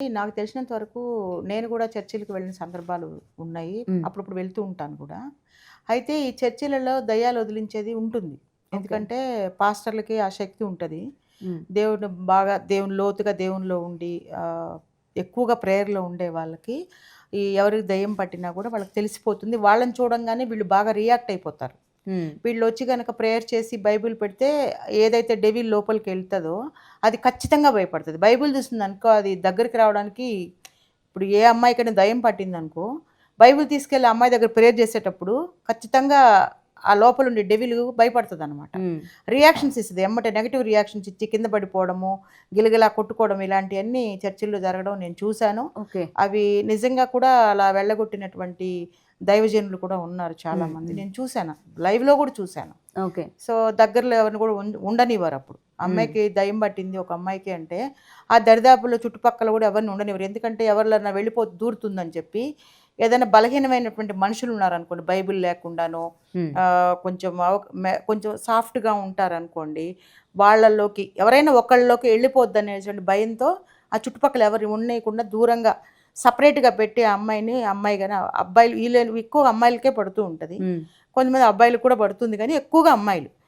నాకు తెలిసినంత వరకు నేను కూడా చర్చిలకు వెళ్ళిన సందర్భాలు ఉన్నాయి. హ్మ్. అప్పుడప్పుడు వెళ్తూ ఉంటాను కూడా. అయితే ఈ చర్చిలలో దయ్యాలు వదిలించేది ఉంటుంది. ఓకే. ఎందుకంటే పాస్టర్‌లకి ఆ శక్తి ఉంటది. హ్మ్. దేవుని లోతుగా దేవునిలో ఉండి ఎక్కువగా ప్రేయర్‌లో ఉండే వాళ్ళకి ఎవరికి దెయ్యం పట్టినా కూడా వాళ్ళకి తెలిసిపోతుంది. వాళ్ళని చూడంగానే వీళ్ళు బాగా రియాక్ట్ అయిపోతారు. హ్మ్. వీళ్ళొచ్చి గనక ప్రేయర్ చేసి బైబిల్ పెడితే ఏదైతే డెవిల్ లోపలికెళ్తదో అది ఖచ్చితంగా భయపడతది. బైబిల్ చూసిందనుకో అది దగ్గరికి రావడానికి ఇప్పుడు ఏ అమ్మాయికైనా దెయ్యం పట్టిందనుకో, బైబిల్ తీసుకెళ్ళి ఆ అమ్మాయి దగ్గర ప్రేయర్ చేసేటప్పుడు ఖచ్చితంగా ఆ లోపలుండే డెవిల్ భయపడతదనమాట. హ్మ్. రియాక్షన్స్ ఇస్తది. ఎమ్మటే నెగెటివ్ రియాక్షన్స్ ఇచ్చి కింద పడిపోవడము, గిలగిలా కొట్టుకోవడం ఇలాంటియన్నీ చర్చిల్లో జరగడం నేను చూశాను. ఓకే. అవి నిజంగా కూడా అలా వెళ్ళగొట్టినటువంటి దైవజనులు కూడా ఉన్నారు హ్మ్. చాలామంది. హ్మ్. నేను చూశాను. లైవ్‌లో కూడా చూశాను. ఓకే. సో, దగ్గరలో ఎవరిని కూడా ఉండనివ్వరప్పుడు. హ్మ్. అమ్మాయికి దెయ్యం పట్టింది ఒక అమ్మాయికి అంటే, ఆ దరిదాపుల్లో చుట్టుపక్కల కూడా ఎవరిని ఉండనివ్వరు. ఎందుకంటే ఎవరిలన్నా దూరుతుందని చెప్పి, ఏదైనా బలహీనమైనటువంటి మనుషులున్నారనుకోండి, బైబిల్ లేకుండానో, హ్మ్. కొంచెం కొంచెం సాఫ్ట్‌గా ఉంటారనుకోండి, వాళ్ళలోకి ఎవరైనా ఒకళ్ళలోకి ఎళ్ళిపోద్దనేటువంటి భయంతో, ఆ చుట్టుపక్కల ఎవరు ఉండనీయకుండా దూరంగా సెపరేట్‌గా పెట్టి ఆ అమ్మాయిని, అమ్మాయి గాని అబ్బాయిలు ఎక్కువ అమ్మాయిలకే పడుతూ ఉంటది. హ్మ్. కొంతమంది అబ్బాయిలకు కూడా పడుతుంది గానీ, ఎక్కువగా అమ్మాయిలు.